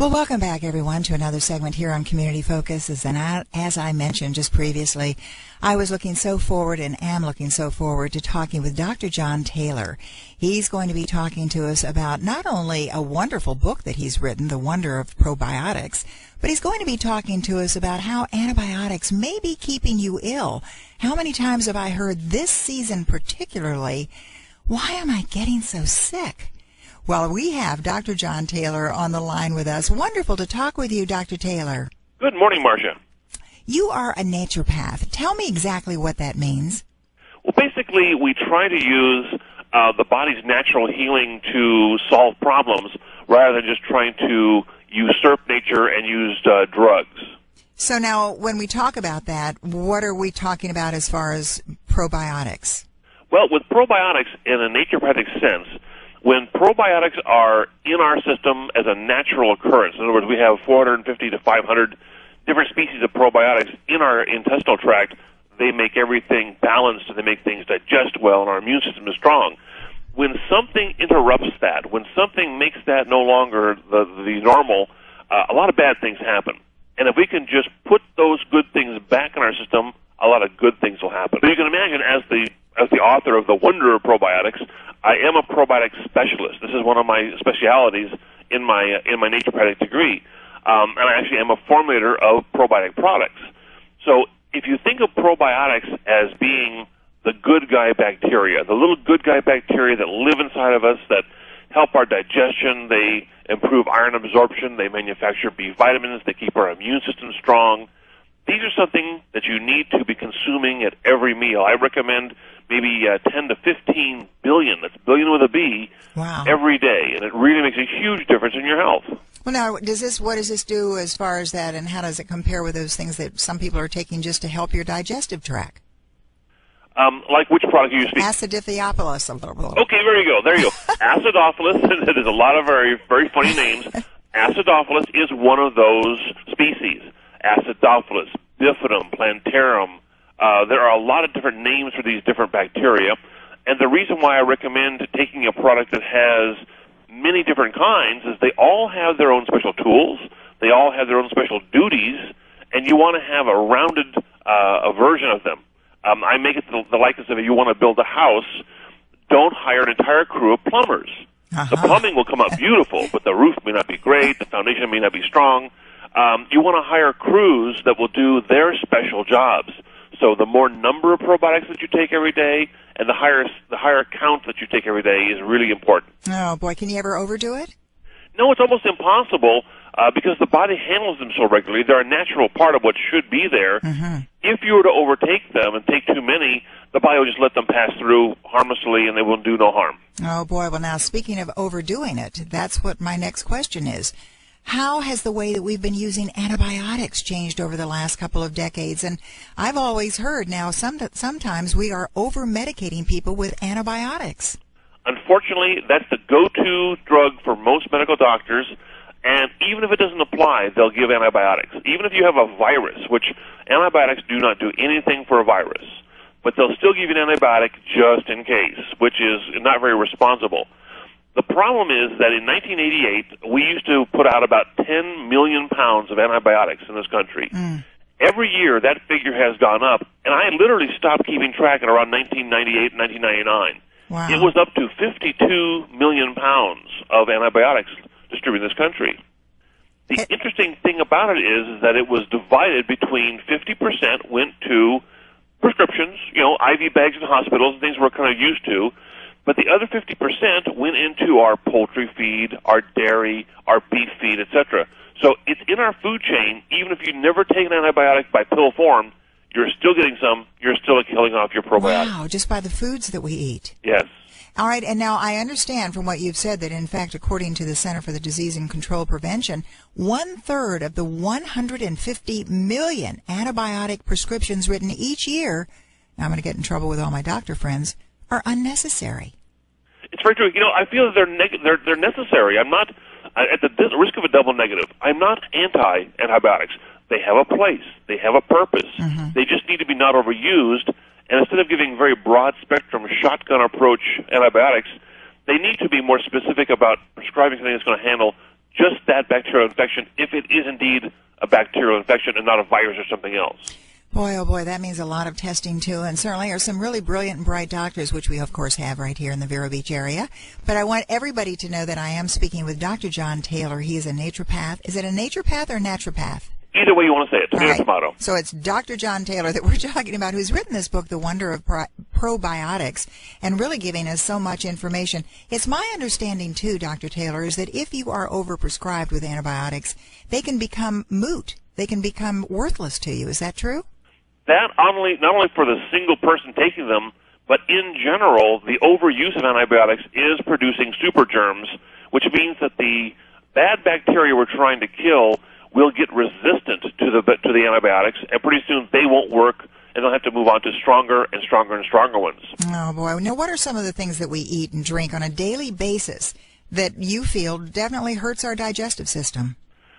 Well, welcome back, everyone, to another segment here on Community Focuses. And as I mentioned just previously, I was looking so forward and am looking so forward to talking with Dr. John Taylor. He's going to be talking to us about not only a wonderful book that he's written, The Wonder of Probiotics, but he's going to be talking to us about how antibiotics may be keeping you ill. How many times have I heard this season particularly, why am I getting so sick? Well, we have Dr. John Taylor on the line with us. Wonderful to talk with you, Dr. Taylor. Good morning, Marcia. You are a naturopath. Tell me exactly what that means. Well, basically, we try to use the body's natural healing to solve problems rather than just trying to usurp nature and use drugs. So now, when we talk about that, what are we talking about as far as probiotics? Well, with probiotics, in a naturopathic sense, when probiotics are in our system as a natural occurrence, in other words, we have 450 to 500 different species of probiotics in our intestinal tract, they make everything balanced and they make things digest well and our immune system is strong. When something interrupts that, when something makes that no longer the normal, a lot of bad things happen. And if we can just put those good things back in our system, a lot of good things will happen. So you can imagine, as the author of The Wonder of Probiotics, I am a probiotic specialist. This is one of my specialities in my naturopathic degree, and I actually am a formulator of probiotic products. So if you think of probiotics as being the good guy bacteria, the little good guy bacteria that live inside of us that help our digestion, they improve iron absorption, they manufacture B vitamins, they keep our immune system strong. These are something that you need to be consuming at every meal. I recommend maybe 10 to 15 billion, that's billion with a B, wow, every day, and it really makes a huge difference in your health. Well, now, what does this do as far as that, and how does it compare with those things that some people are taking just to help your digestive tract? Like which product are you speaking? Acidophilus. Okay, there you go. Acidophilus, there's a lot of very, very funny names. Acidophilus is one of those species. Acidophilus, bifidum, plantarum. There are a lot of different names for these different bacteria, and the reason why I recommend taking a product that has many different kinds is they all have their own special tools, they all have their own special duties, and you want to have a rounded a version of them. I make it the likeness of if you want to build a house, don't hire an entire crew of plumbers. Uh-huh. The plumbing will come out beautiful, but the roof may not be great, the foundation may not be strong. You want to hire crews that will do their special jobs. So the more number of probiotics that you take every day and the higher count that you take every day is really important. Oh, boy, can you ever overdo it? No, it's almost impossible because the body handles them so regularly. They're a natural part of what should be there. Mm-hmm. If you were to overtake them and take too many, the body will just let them pass through harmlessly and they will do no harm. Oh, boy. Well, now, speaking of overdoing it, that's what my next question is. How has the way that we've been using antibiotics changed over the last couple of decades? And I've always heard now sometimes we are over-medicating people with antibiotics. Unfortunately, that's the go-to drug for most medical doctors, and even if it doesn't apply, they'll give antibiotics. Even if you have a virus, which antibiotics do not do anything for a virus, but they'll still give you an antibiotic just in case, which is not very responsible. The problem is that in 1988, we used to put out about 10 million pounds of antibiotics in this country. Every year, that figure has gone up, and I literally stopped keeping track at around 1998, 1999. Wow. It was up to 52 million pounds of antibiotics distributed in this country. The interesting thing about it is that it was divided between 50% went to prescriptions, IV bags in hospitals, things we're kind of used to, but the other 50% went into our poultry feed, our dairy, our beef feed, etc. So it's in our food chain. Even if you never take an antibiotic by pill form, you're still getting some. You're still killing off your probiotics. Wow, just by the foods that we eat. Yes. All right, and now I understand from what you've said that, in fact, according to the Center for the Disease and Control Prevention, 1/3 of the 150 million antibiotic prescriptions written each year, now I'm going to get in trouble with all my doctor friends, are unnecessary. It's very true. I feel that they're necessary. I'm not, at the risk of a double negative, I'm not anti-antibiotics. They have a place. They have a purpose. Mm-hmm. They just need to be not overused. And instead of giving very broad-spectrum shotgun approach antibiotics, they need to be more specific about prescribing something that's going to handle just that bacterial infection if it is indeed a bacterial infection and not a virus or something else. Boy, oh boy, that means a lot of testing, too, and certainly are some really brilliant and bright doctors, which we, of course, have right here in the Vero Beach area. But I want everybody to know that I am speaking with Dr. John Taylor. He is a naturopath. Is it a naturopath or a naturopath? Either way you want to say it, tomato, right. Tomato. So it's Dr. John Taylor that we're talking about, who's written this book, The Wonder of Probiotics, and really giving us so much information. It's my understanding, too, Dr. Taylor, is that if you are overprescribed with antibiotics, they can become moot. They can become worthless to you. Is that true? That not only for the single person taking them, but in general, the overuse of antibiotics is producing super germs, which means that the bad bacteria we're trying to kill will get resistant to the antibiotics, and pretty soon they won't work, and they'll have to move on to stronger and stronger and stronger ones. Oh, boy. Now, what are some of the things that we eat and drink on a daily basis that you feel definitely hurts our digestive system?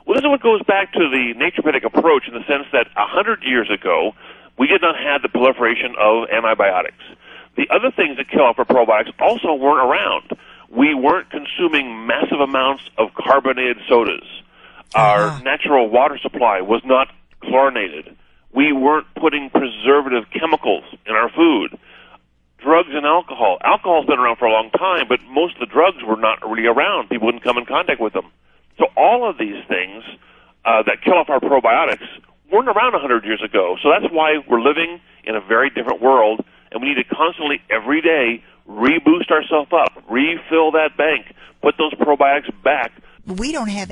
Well, this is what goes back to the naturopathic approach in the sense that 100 years ago, we did not have the proliferation of antibiotics. The other things that kill off our probiotics also weren't around. We weren't consuming massive amounts of carbonated sodas. Our natural water supply was not chlorinated. We weren't putting preservative chemicals in our food. Drugs and alcohol. Alcohol's been around for a long time, but most of the drugs were not really around. People wouldn't come in contact with them. So all of these things that kill off our probiotics weren't around 100 years ago. So that's why we're living in a very different world, and we need to constantly, every day, reboost ourselves up, refill that bank, put those probiotics back. We don't have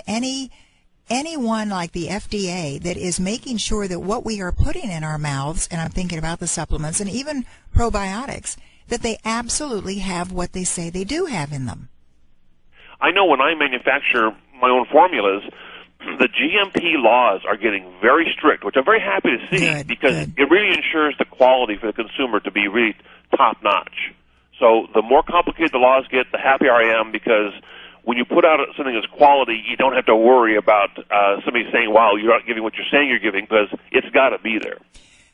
anyone like the FDA that is making sure that what we are putting in our mouths, and I'm thinking about the supplements and even probiotics, that they absolutely have what they say they do have in them. I know when I manufacture my own formulas, the GMP laws are getting very strict, which I'm very happy to see because it really ensures the quality for the consumer to be really top-notch. So the more complicated the laws get, the happier I am because when you put out something that's quality, you don't have to worry about somebody saying, wow, you're not giving what you're saying you're giving, because it's got to be there.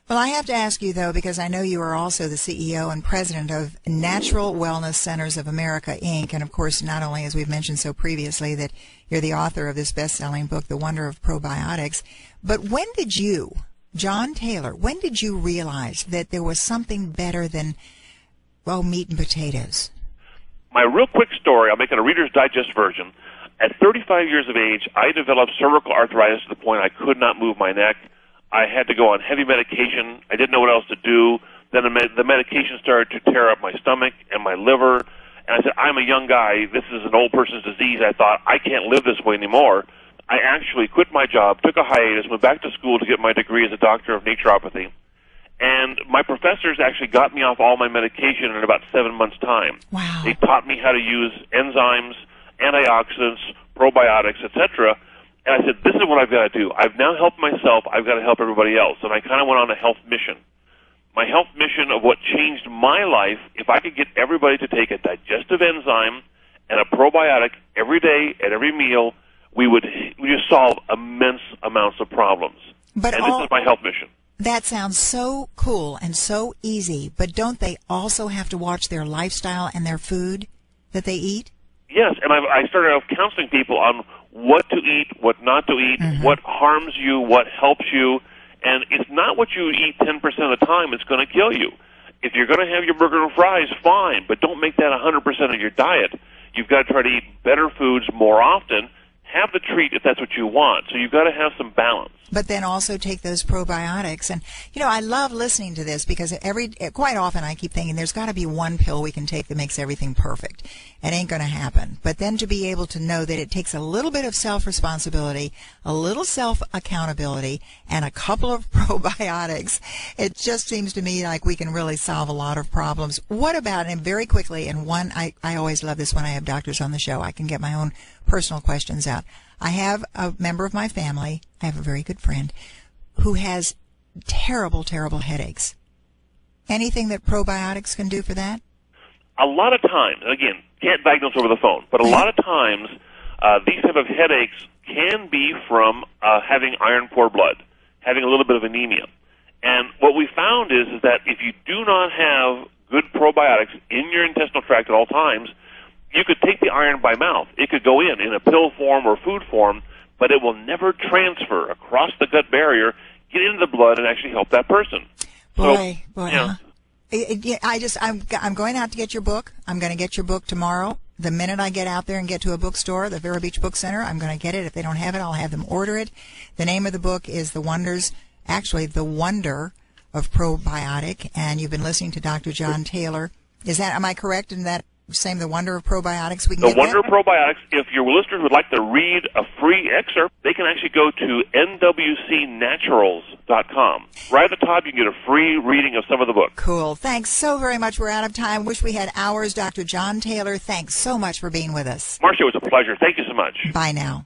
Well, I have to ask you, though, because I know you are also the CEO and president of Natural Wellness Centers of America, Inc., and, of course, not only, as we've mentioned so previously, that you're the author of this best-selling book, The Wonder of Probiotics, but when did you, John Taylor, when did you realize that there was something better than, well, meat and potatoes? My real quick story, I'll make it a Reader's Digest version. At 35 years of age, I developed cervical arthritis to the point I could not move my neck. I had to go on heavy medication. I didn't know what else to do. Then the medication started to tear up my stomach and my liver. And I said, I'm a young guy. This is an old person's disease. I thought, I can't live this way anymore. I actually quit my job, took a hiatus, went back to school to get my degree as a doctor of naturopathy. And my professors actually got me off all my medication in about 7 months' time. Wow. They taught me how to use enzymes, antioxidants, probiotics, etc., and I said, this is what I've got to do. I've now helped myself. I've got to help everybody else. And I kind of went on a health mission. My health mission of what changed my life, if I could get everybody to take a digestive enzyme and a probiotic every day at every meal, we would just solve immense amounts of problems. And this is my health mission. That sounds so cool and so easy, but don't they also have to watch their lifestyle and their food that they eat? Yes, and I started off counseling people on what to eat, what not to eat, what harms you, what helps you, and it's not what you eat 10% of the time that's going to kill you. If you're going to have your burger and fries, fine, but don't make that 100% of your diet. You've got to try to eat better foods more often. Have the treat if that's what you want. So you've got to have some balance. But then also take those probiotics. And, you know, I love listening to this because quite often I keep thinking there's got to be one pill we can take that makes everything perfect. It ain't going to happen. But then to be able to know that it takes a little bit of self-responsibility, a little self-accountability, and a couple of probiotics, it just seems to me like we can really solve a lot of problems. What about, and very quickly, and one, I always love this when I have doctors on the show. I can get my own personal questions out. I have a member of my family, I have a very good friend, who has terrible, terrible headaches. Anything that probiotics can do for that? A lot of times, again, can't diagnose over the phone, but a lot of times these type of headaches can be from having iron-poor blood, having a little bit of anemia. And what we found is that if you do not have good probiotics in your intestinal tract at all times, You could take the iron by mouth. It could go in a pill form or food form, but it will never transfer across the gut barrier, get into the blood, and actually help that person. Boy. Yeah. I'm going out to get your book. I'm going to get your book tomorrow. The minute I get out there and get to a bookstore, the Vero Beach Book Center, I'm going to get it. If they don't have it, I'll have them order it. The name of the book is The Wonder of Probiotic, and you've been listening to Dr. John Taylor. Am I correct in that saying The Wonder of Probiotics? The Wonder of Probiotics. If your listeners would like to read a free excerpt, they can actually go to nwcnaturals.com. Right at the top, you can get a free reading of some of the book. Cool. Thanks so very much. We're out of time. Wish we had hours. Dr. John Taylor, thanks so much for being with us. Marcia, it was a pleasure. Thank you so much. Bye now.